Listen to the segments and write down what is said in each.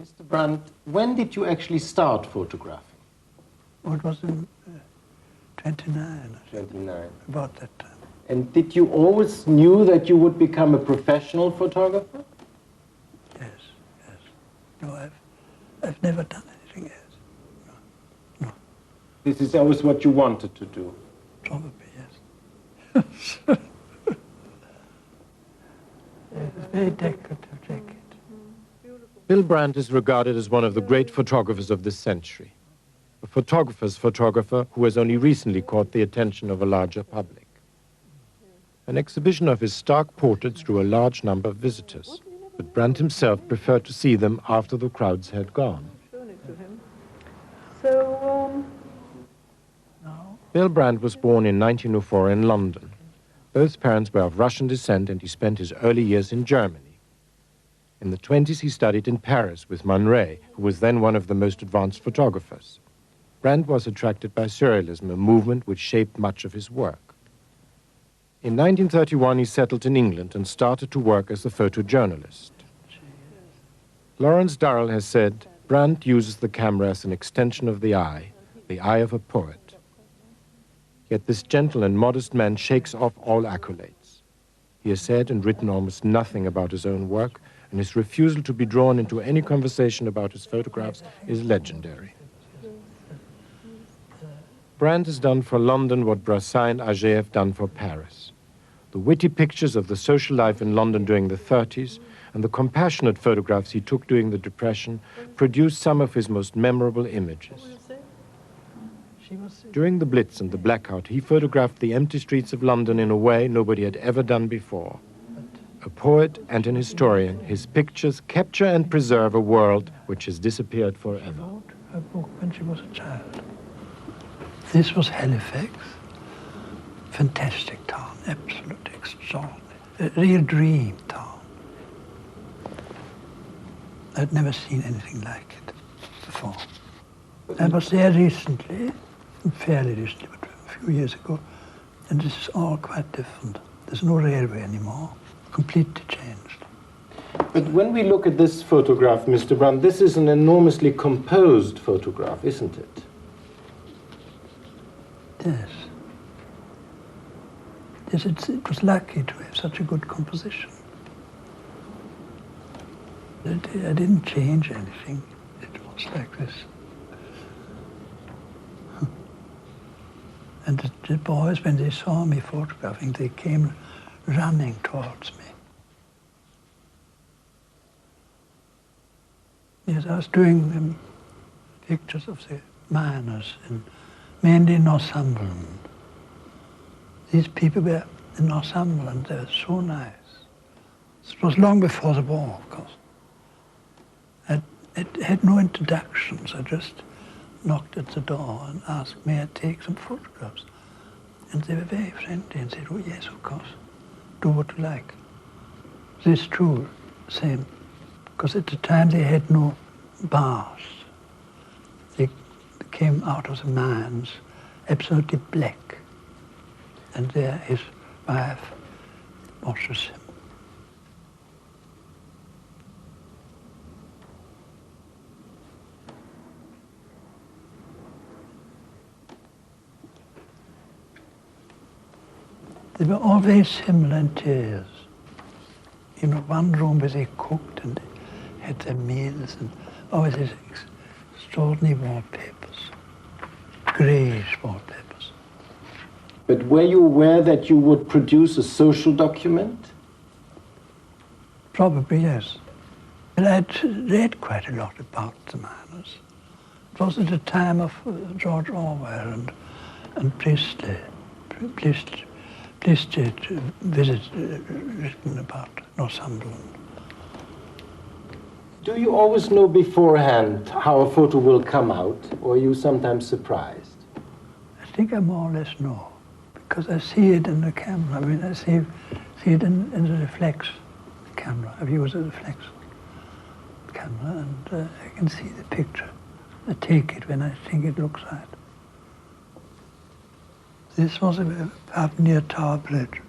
Mr. Brandt, when did you actually start photographing? Oh, it was in 29. 29. About that time. And did you always knew that you would become a professional photographer? Yes, yes. No, I've never done anything else. No, no. This is always what you wanted to do? Probably, yes. It's a very decorative jacket. Bill Brandt is regarded as one of the great photographers of this century. A photographer's photographer who has only recently caught the attention of a larger public. An exhibition of his stark portraits drew a large number of visitors, but Brandt himself preferred to see them after the crowds had gone. Bill Brandt was born in 1904 in London. Both parents were of Russian descent, and he spent his early years in Germany. In the 20s, he studied in Paris with Man Ray, who was then one of the most advanced photographers. Brandt was attracted by surrealism, a movement which shaped much of his work. In 1931, he settled in England and started to work as a photojournalist. Lawrence Durrell has said, Brandt uses the camera as an extension of the eye of a poet. Yet this gentle and modest man shakes off all accolades. He has said and written almost nothing about his own work, and his refusal to be drawn into any conversation about his photographs is legendary. Brandt has done for London what Brassai and Auger have done for Paris. The witty pictures of the social life in London during the 30s and the compassionate photographs he took during the Depression produced some of his most memorable images. During the Blitz and the blackout, he photographed the empty streets of London in a way nobody had ever done before. A poet and an historian, his pictures capture and preserve a world which has disappeared forever. She wrote her book when she was a child. This was Halifax. Fantastic town, absolutely extraordinary. A real dream town. I'd never seen anything like it before. I was there recently, fairly recently, but a few years ago, and this is all quite different. There's no railway anymore, completely changed. But when we look at this photograph, Mr. Brandt, this is an enormously composed photograph, isn't it? Yes. Yes, it was lucky to have such a good composition. I didn't change anything. It was like this. And the boys, when they saw me photographing, they came running towards me. Yes, I was doing pictures of the miners, mainly in Northumberland. These people were in Northumberland, they were so nice. It was long before the war, of course. I had no introductions. I just knocked at the door and asked, may I take some photographs? And they were very friendly and said, oh yes, of course, do what you like. This too, same, because at the time they had no bars. They came out of the mines absolutely black. And there his wife washes him. They were all very similar interiors. You know, one room where they cooked and had their meals, and always these extraordinary wallpapers, greyish wallpapers. But were you aware that you would produce a social document? Probably, yes. Well, I'd read quite a lot about the miners. It was at the time of George Orwell and Priestley. Priestley had written about Northumberland. Do you always know beforehand how a photo will come out, or are you sometimes surprised? I think I more or less know, because I see it in the camera. I mean, I see it in the reflex camera. I've used a reflex camera, and I can see the picture. I take it when I think it looks right. This was up near Tower Bridge.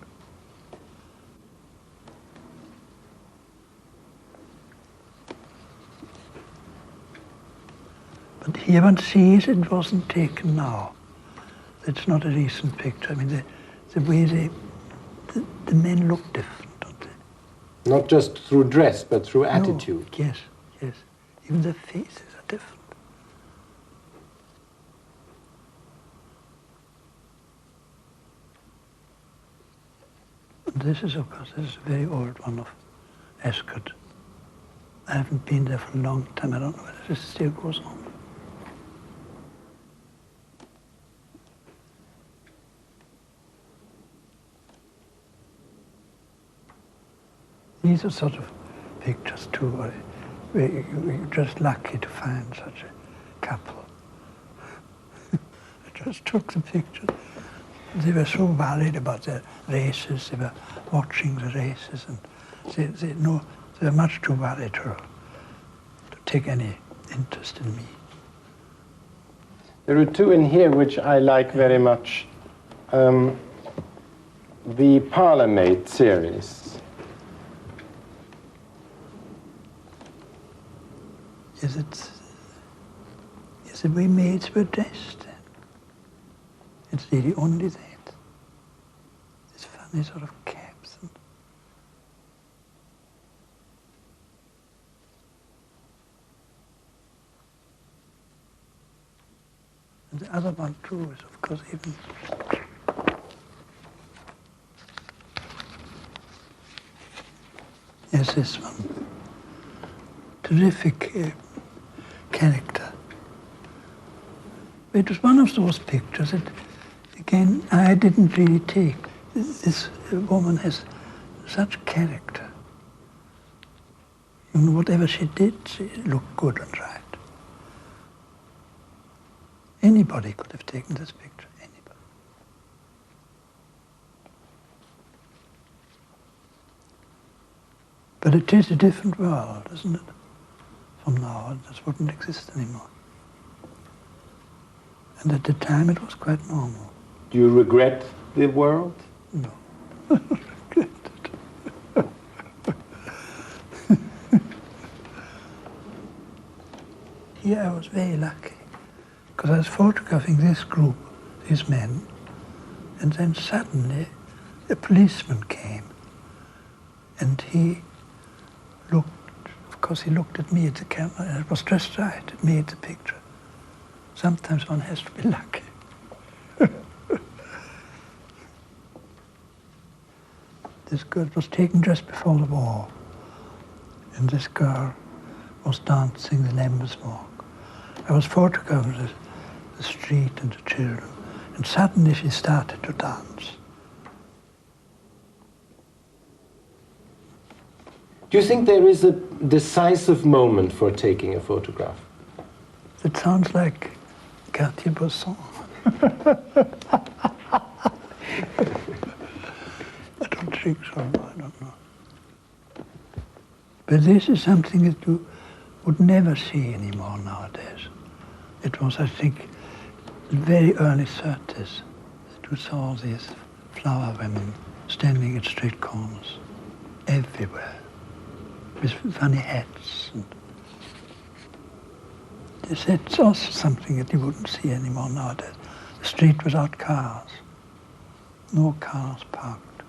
Yeah, one sees it wasn't taken now. It's not a recent picture. I mean, the way the men look different, don't they? Not just through dress, but through No, attitude. yes, yes. Even their faces are different. And this is, of course, this is a very old one of Escott. I haven't been there for a long time. I don't know whether this still goes on. These are sort of pictures too, where you're just lucky to find such a couple. I just took the pictures. They were so worried about their races. They were watching the races, and they were much too worried to take any interest in me. There are two in here which I like very much. The Parlourmaid series. Is the way maids were dressed then? It's really only that. This funny sort of caps. And the other one too is, of course, even. Yes, this one. Terrific character. It was one of those pictures that, again, I didn't really take. This woman has such character. You know, whatever she did, she looked good and right. Anybody could have taken this picture, anybody. But it is a different world, isn't it? From now, this wouldn't exist anymore. And at the time, it was quite normal. Do you regret the world? No. I don't regret it. Here I was very lucky, because I was photographing this group, these men, and then suddenly a policeman came, and he looked. Of course, he looked at me at the camera, and it was just right. It made the picture. Sometimes one has to be lucky. This girl was taken just before the war, and this girl was dancing the Lamb's Walk. I was photographing the street and the children, and suddenly she started to dance. Do you think there is a decisive moment for taking a photograph? It sounds like Cartier-Bresson. I don't think so, I don't know. But this is something that you would never see anymore nowadays. It was, I think, the very early 30s that we saw these flower women standing at street corners everywhere with funny hats. And it's also something that you wouldn't see anymore nowadays. The street without cars, no cars parked.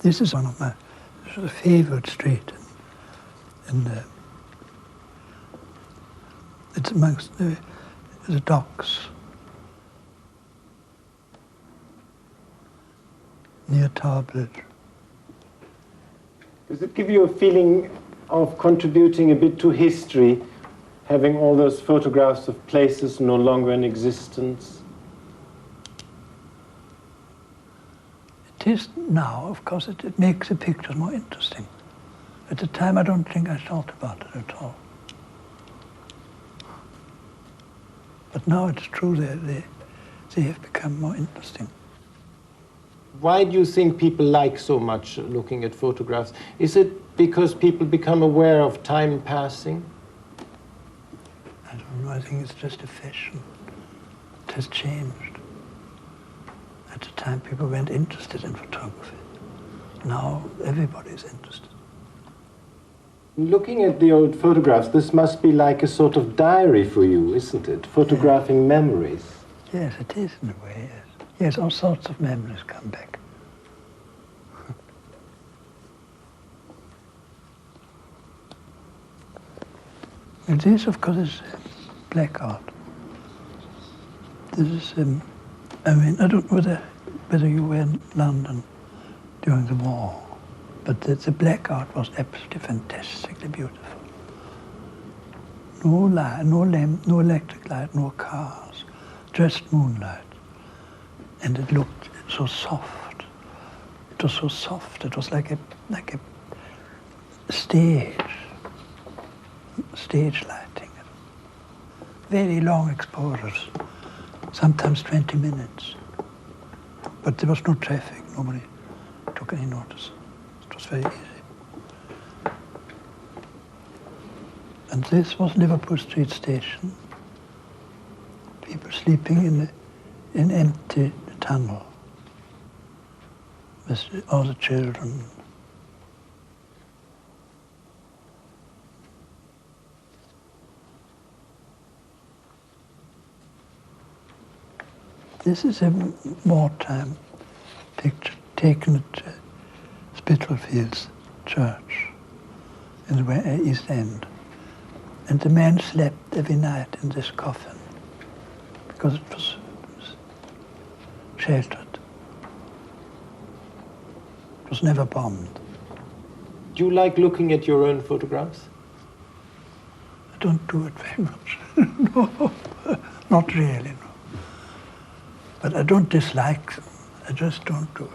This is one of my favorite streets, and it's amongst the docks near Tower Bridge. Does it give you a feeling of contributing a bit to history, having all those photographs of places no longer in existence? It is now, of course, it makes the pictures more interesting. At the time, I don't think I thought about it at all. But now it's true, they have become more interesting. Why do you think people like so much looking at photographs? Is it because people become aware of time passing? I don't know, I think it's just a fashion. It has changed. At the time, people weren't interested in photography. Now, everybody's interested. Looking at the old photographs, this must be like a sort of diary for you, isn't it? Photographing memories. Yes, it is in a way, yes. Yes, all sorts of memories come back. And this, of course, is black art. This is, I mean, I don't know whether you were in London during the war, but the black art was absolutely fantastically beautiful. No light, no lamp, no electric light, no cars, just moonlight. And it looked so soft. It was so soft. It was like a stage lighting. Very long exposures, sometimes 20 minutes. But there was no traffic. Nobody took any notice. It was very easy. And this was Liverpool Street Station. People sleeping in an empty tunnel with all the children. This is a wartime picture taken at Spitalfields Church in the East End. And the man slept every night in this coffin because it was sheltered. It was never bombed. Do you like looking at your own photographs? I don't do it very much. No, not really, no. But I don't dislike them. I just don't do it.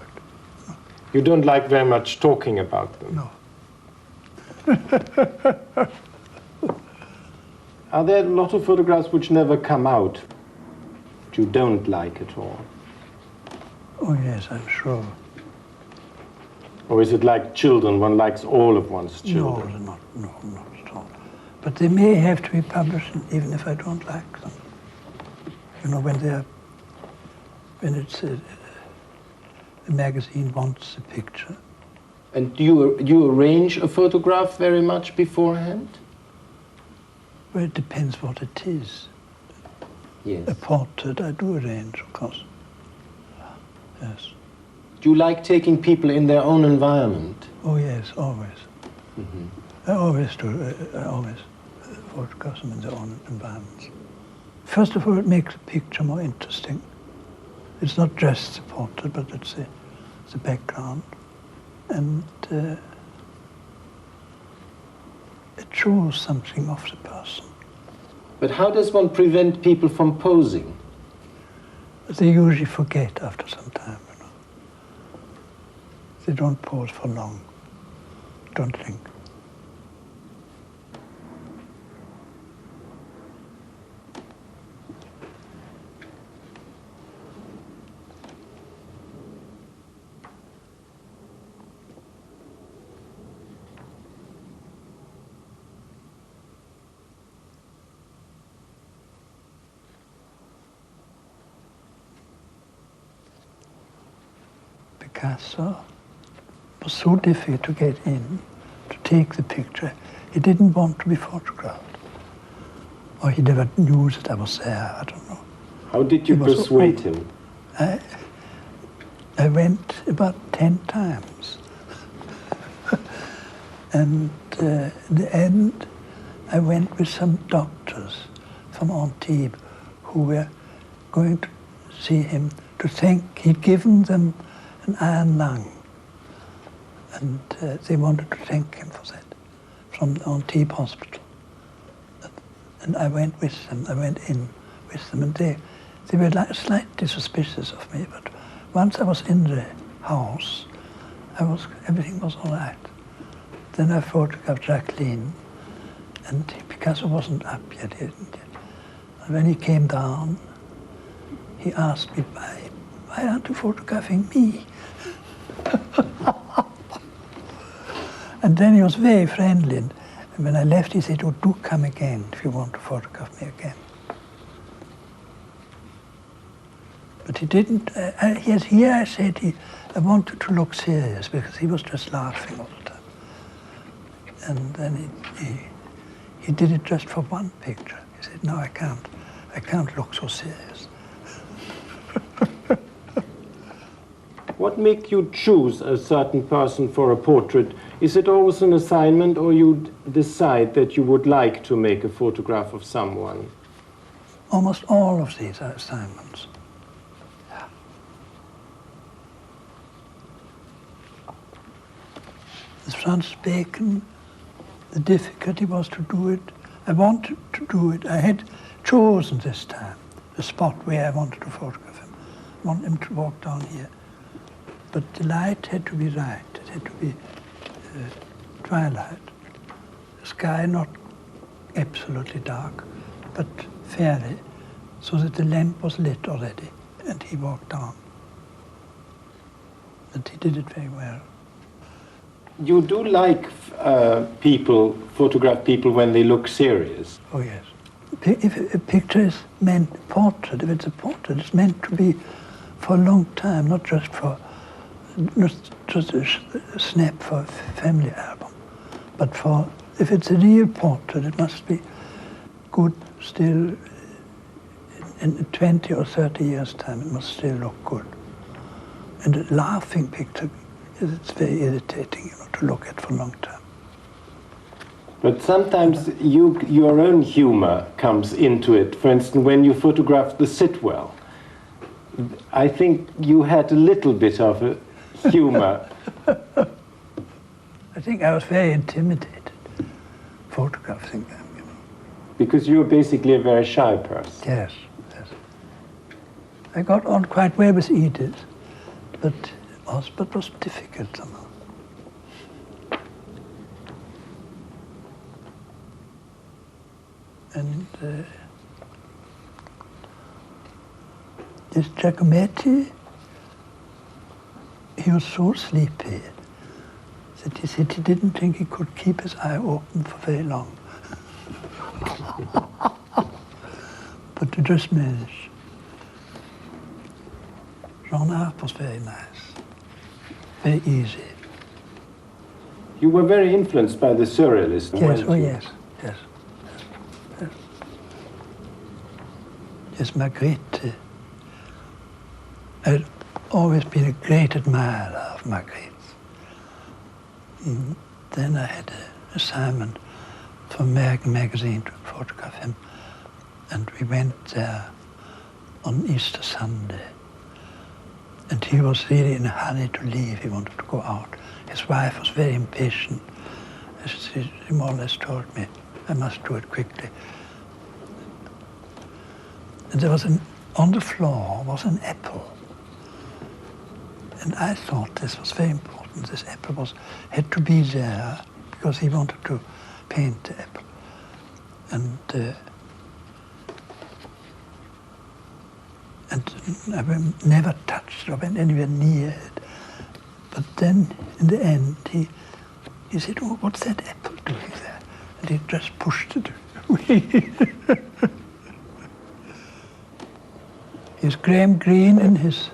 No. You don't like very much talking about them? No. Are there a lot of photographs which never come out, which you don't like at all? Oh yes, I'm sure. Or is it like children, one likes all of one's children? No, not at all. But they may have to be published even if I don't like them. You know, when it's the magazine wants a picture. And do you arrange a photograph very much beforehand? Well, it depends what it is. Yes. A portrait, I do arrange, of course. Yes. Do you like taking people in their own environment? Oh yes, always. Mm-hmm. I always do. I always photograph them in their own environments. First of all, it makes a picture more interesting. It's not just the portrait, but it's the background. And it shows something of the person. But how does one prevent people from posing? They usually forget after some time, you know. They don't pose for long, don't think. Picasso was so difficult to get in, to take the picture. He didn't want to be photographed. Or he never knew that I was there, I don't know. How did you persuade him? I went about 10 times. And in the end, I went with some doctors from Antibes who were going to see him to thank, he'd given them an iron lung, and they wanted to thank him for that, from the Antibes hospital. And I went with them, I went in with them, and they were like slightly suspicious of me, but once I was in the house, everything was all right. Then I photographed Jacqueline, and Picasso wasn't up yet, he didn't yet. And when he came down, he asked me, why aren't you photographing me? And then he was very friendly. And when I left, he said, oh, do come again if you want to photograph me again. But he didn't, yes, here I said I wanted to look serious because he was just laughing all the time. And then he did it just for one picture. He said, no, I can't look so serious. What makes you choose a certain person for a portrait? Is it always an assignment, or you decide that you would like to make a photograph of someone? Almost all of these are assignments. Yeah. As Francis Bacon, the difficulty was to do it. I wanted to do it. I had chosen this time the spot where I wanted to photograph him. I wanted him to walk down here. But the light had to be right. It had to be twilight. The sky not absolutely dark, but fairly, so that the lamp was lit already, and he walked down. And he did it very well. You do like photograph people when they look serious? Oh, yes. If a picture is meant, portrait, if it's a portrait, it's meant to be for a long time, not just a snap for a family album, but if it's a real portrait, it must be good still. In 20 or 30 years' time, it must still look good. And a laughing picture, it's very irritating, to look at for a long time. But sometimes your own humor comes into it. For instance, when you photographed the Sitwell, I think you had a little bit of a humor. I think I was very intimidated photographing them, Because you're basically a very shy person. Yes, yes. I got on quite well with Edith, but it was difficult somehow. And this Giacometti, he was so sleepy that he said he didn't think he could keep his eye open for very long. But he just managed. JOANNA was very nice, very easy. You were very influenced by the surrealists. Yes, oh yes, yes. Yes, Magritte. I'd always been a great admirer of Magritte. Then I had an assignment for American magazine to photograph him, and we went there on Easter Sunday. And he was really in a hurry to leave. He wanted to go out. His wife was very impatient. She more or less told me, I must do it quickly. And there was on the floor was an apple. And I thought this was very important. This apple had to be there because he wanted to paint the apple. And I never touched it or went anywhere near it. But then, in the end, he said, oh, what's that apple doing there? And he just pushed it away. He's Graham Greene in his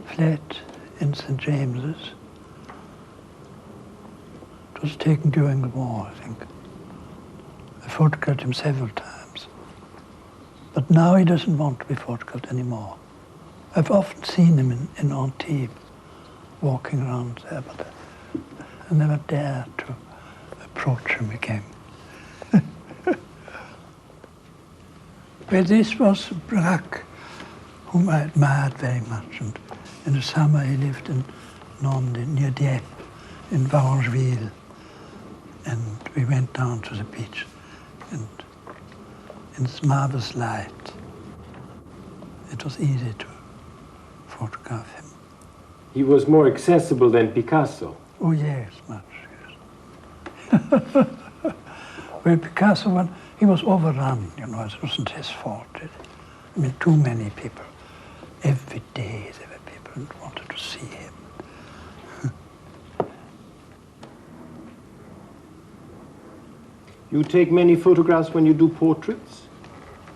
flat in St. James's. It was taken during the war, I think. I photographed him several times. But now he doesn't want to be photographed anymore. I've often seen him in Antibes, walking around there, but I never dared to approach him again. Well, this was Braque, whom I admired very much. And in the summer he lived in Normandy, near Dieppe, in Varangeville. And we went down to the beach, and in this marvelous light, it was easy to photograph him. He was more accessible than Picasso. Oh yes, much, yes. Well, Picasso, he was overrun, it wasn't his fault. I mean, too many people. Every day there were people who wanted to see him. You take many photographs when you do portraits?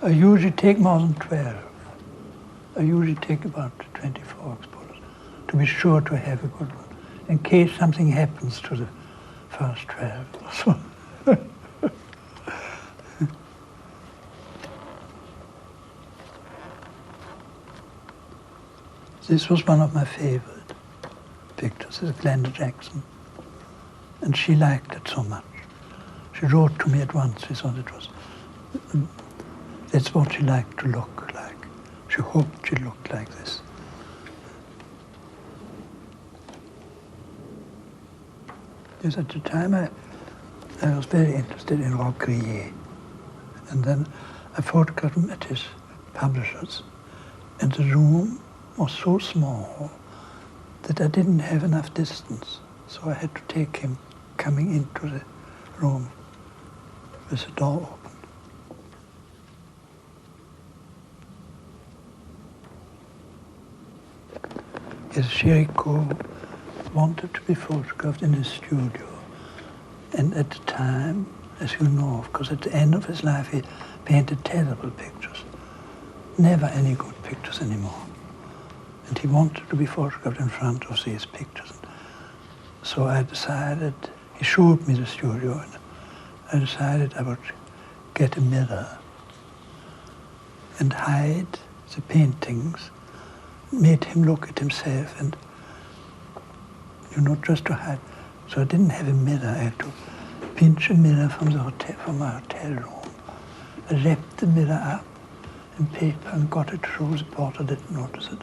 I usually take more than 12. I usually take about 24 exposures to be sure to have a good one, in case something happens to the first 12 or so. This was one of my favorite pictures, is Glenda Jackson. And she liked it so much. She wrote to me at once, she thought it was, that's what she liked to look like. She hoped she looked like this. Yes, at the time I was very interested in Roquerie. And then I photographed him at his publisher's. And the room was so small that I didn't have enough distance. So I had to take him coming into the room with the door open. Yes, Chirico wanted to be photographed in his studio. And at the time, as you know, of course, at the end of his life, he painted terrible pictures. Never any good pictures anymore. And he wanted to be photographed in front of these pictures. So I decided, he showed me the studio, and I decided I would get a mirror and hide the paintings, made him look at himself, and, you know, just to hide. So I didn't have a mirror. I had to pinch a mirror from the hotel, from my hotel room. I wrapped the mirror up in paper and got it through. The porter didn't notice it.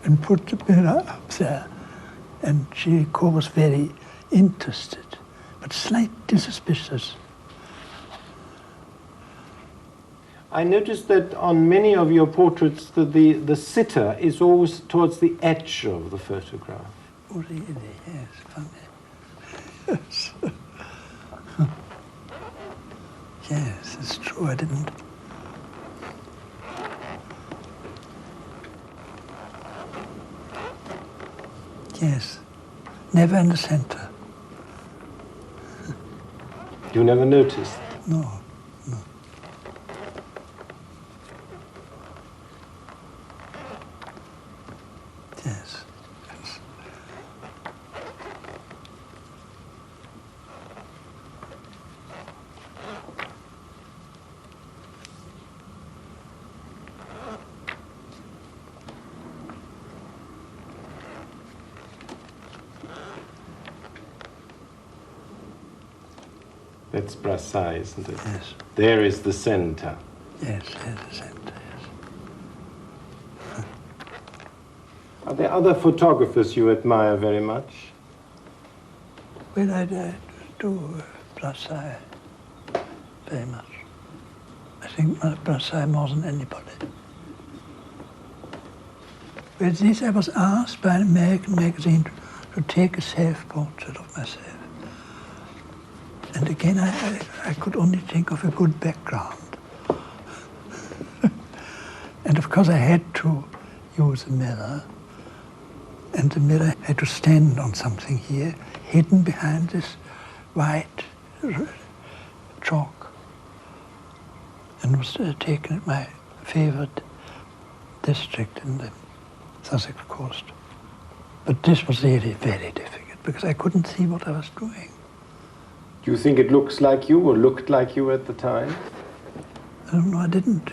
And put the mirror up there. And Chirico was very interested, but slightly suspicious. I noticed that on many of your portraits, the sitter is always towards the edge of the photograph. Oh, really? Yes, funny. Yes. Yes, it's true, I didn't. Yes, never in the center. You never noticed? No, no. Yes. Yes. That's Brassai, isn't it? Yes. There is the center. Yes, there's the center, yes. Are there other photographers you admire very much? Well, I do Brassai very much. I think Brassai more than anybody. Well, this I was asked by an American magazine to take a self-portrait of myself. And again, I could only think of a good background. And of course, I had to use a mirror. And the mirror had to stand on something here, hidden behind this white chalk. And was taken at my favorite district in the Sussex coast. But this was really very difficult because I couldn't see what I was doing. Do you think it looks like you or looked like you at the time? I don't know, I didn't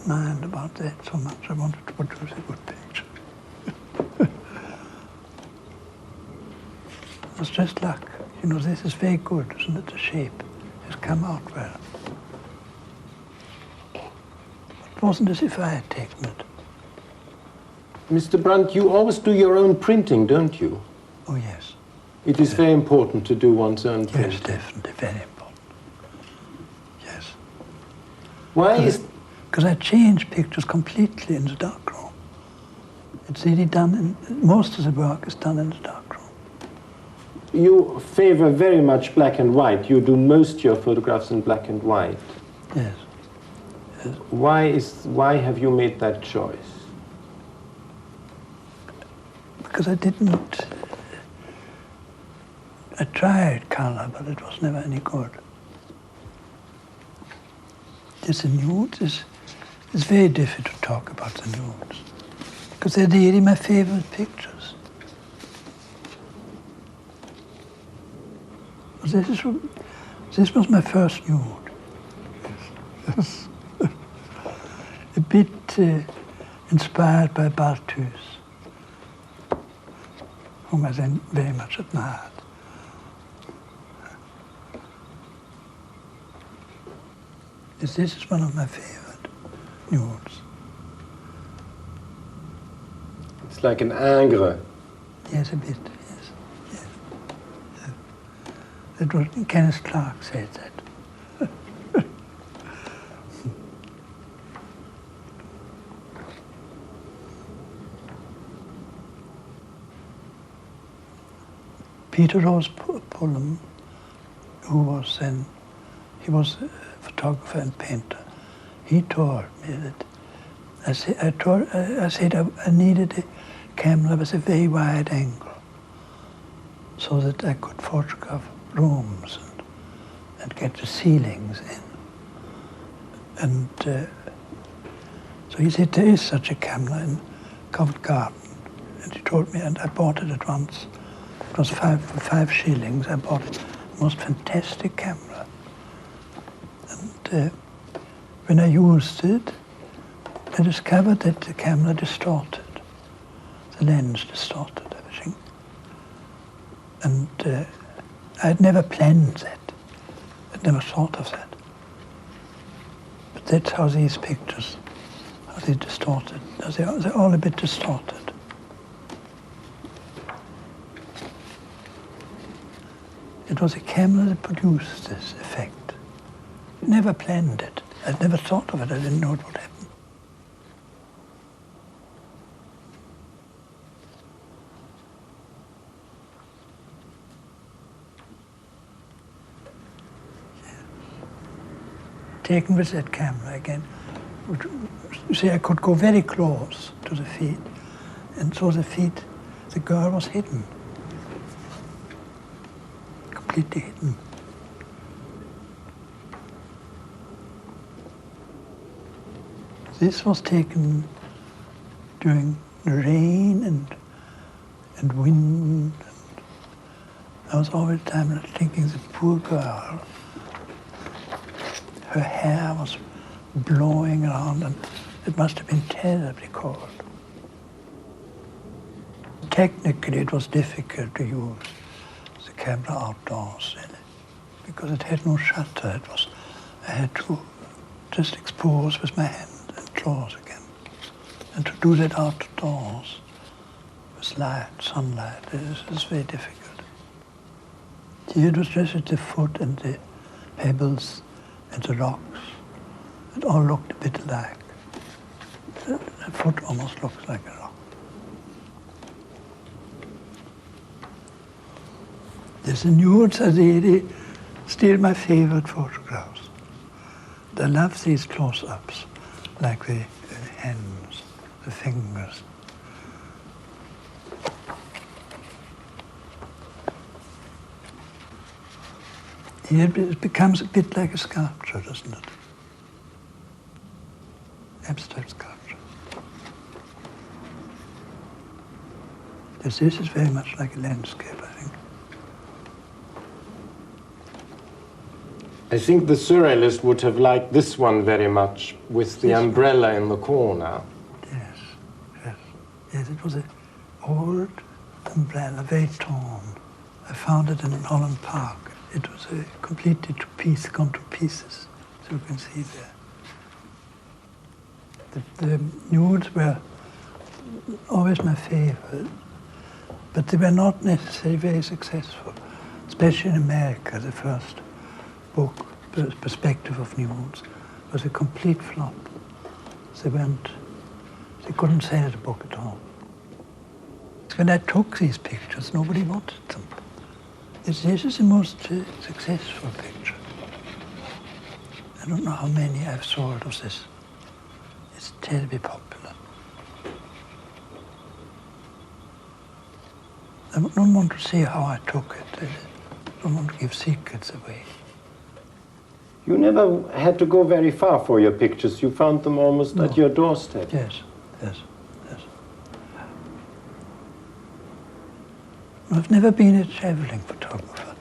mind about that so much. I wanted to produce a good picture. It was just luck. You know, this is very good, isn't it? The shape has come out well. It wasn't as if I had taken it. Mr. Brandt, you always do your own printing, don't you? Oh, yes. It is very important to do one's own printing. Yes, definitely, very important. Yes. Why is... Because I change pictures completely in the darkroom. It's really done in... Most of the work is done in the darkroom. You favor very much black and white. You do most of your photographs in black and white. Yes. Yes. Why have you made that choice? Because I didn't... I tried color, but it was never any good. Just the nudes it's very difficult to talk about the nudes because they're really my favorite pictures. This was my first nude. Yes. A bit inspired by Barthus, whom I then very much admired. This is one of my favorite nudes. It's like an Ingres. Yes, a bit, yes. That was, Kenneth Clark said that. Peter Rose Pullum, who was then, he was a photographer and painter. He told me that, I said I needed a camera with a very wide angle so that I could photograph rooms and get the ceilings in. And so he said, there is such a camera in Covent Garden. And he told me, and I bought it at once. It was for 5 shillings. I bought it. The most fantastic camera. And when I used it, I discovered that the camera distorted. The lens distorted everything. And I had never planned that. I'd never thought of that. But that's how these pictures, how they distorted. They're all a bit distorted. It was a camera that produced this effect. Never planned it. I'd never thought of it. I didn't know it would happen. Taken with that camera again. You see, I could go very close to the feet, and so the girl was hidden. Completely hidden. This was taken during the rain and wind. And I was all the time thinking, the poor girl, her hair was blowing around, and it must have been terribly cold. Technically, it was difficult to use the camera outdoors, really, because it had no shutter. I had to just expose with my hand and close again. And to do that outdoors with light, sunlight, is very difficult. Here it was just at the foot and the pebbles and the rocks. It all looked a bit alike. The foot almost looks like a rock. There's the nudes are really still my favorite photographs. I love these close-ups, like the hands, the fingers. Here it becomes a bit like a sculpture, doesn't it? Abstract sculpture. This is very much like a landscape, I think. I think the Surrealist would have liked this one very much, with the umbrella in the corner. Yes, it was an old umbrella, very torn. I found it in Holland Park. It was completely gone to pieces, so you can see there. The nudes were always my favorite, but they were not necessarily very successful, especially in America. The first book, Perspective of Nudes, was a complete flop. They couldn't sell the book at all. When I took these pictures, nobody wanted them. This is the most successful picture. I don't know how many I've sold of this. It's terribly popular. I don't want to say how I took it. I don't want to give secrets away. You never had to go very far for your pictures. You found them almost at your doorstep. Yes. I've never been a traveling photographer.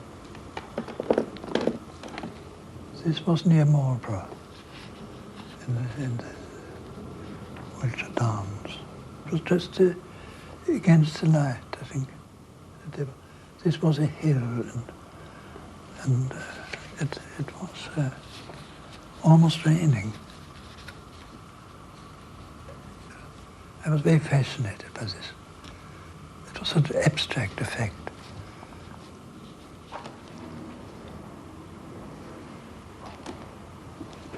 This was near Marlborough, in the Wiltshire Downs. It was just against the light, I think. This was a hill, and it was almost raining. I was very fascinated by this. It was such an abstract effect.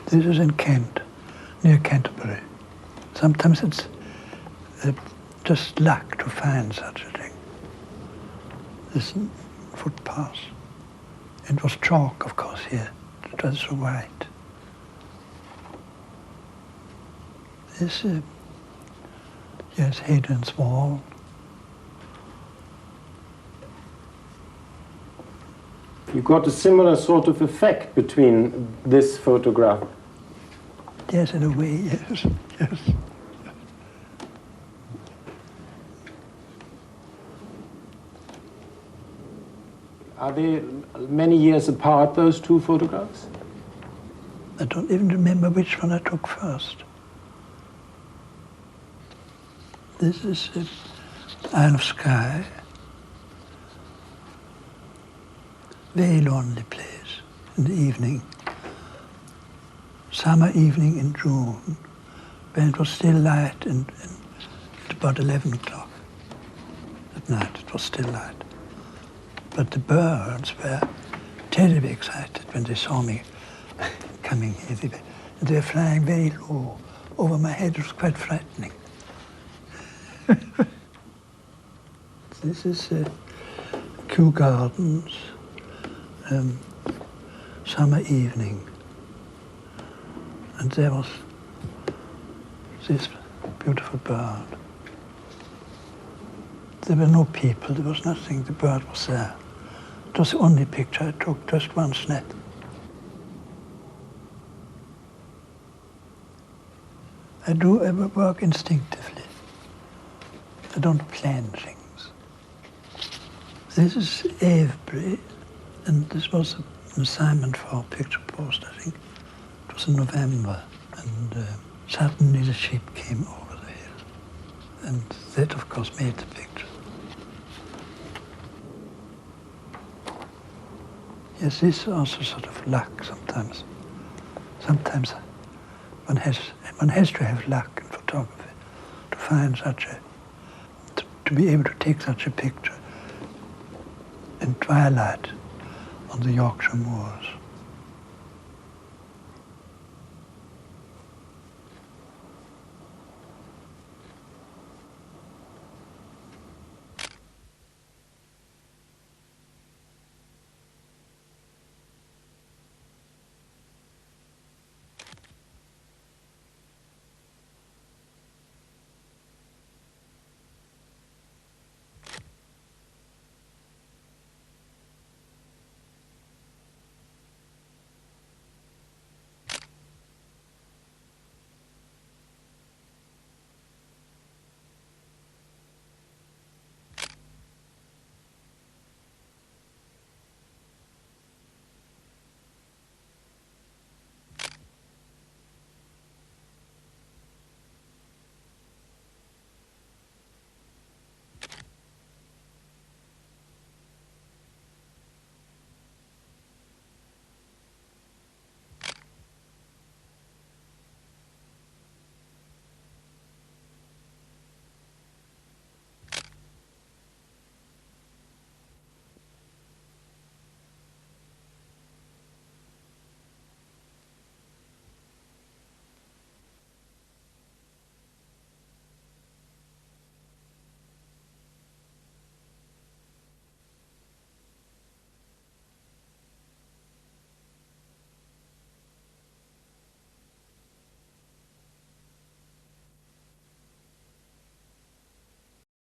This is in Kent, near Canterbury. Sometimes it's just luck to find such a thing. This footpath. It was chalk, of course, here. It was so white. This, yes, Hadrian's Wall. You got a similar sort of effect between this photograph. Yes, in a way, yes, yes. Are they many years apart, those two photographs? I don't even remember which one I took first. This is Isle of Skye. Very lonely place in the evening. Summer evening in June, when it was still light and at about 11 o'clock at night, it was still light. But the birds were terribly excited when they saw me coming here. They were flying very low over my head. It was quite frightening. This is Kew Gardens, summer evening. And there was this beautiful bird. There were no people, there was nothing, the bird was there. It was the only picture I took, just one snap. I do work instinctively. I don't plan things. This is Avebury, and this was an assignment for our picture post, I think. It was in November, and suddenly the ship came over the hill. And that, of course, made the picture. Yes, this is also sort of luck sometimes. Sometimes one has to have luck in photography to find such a, to be able to take such a picture in twilight on the Yorkshire moors.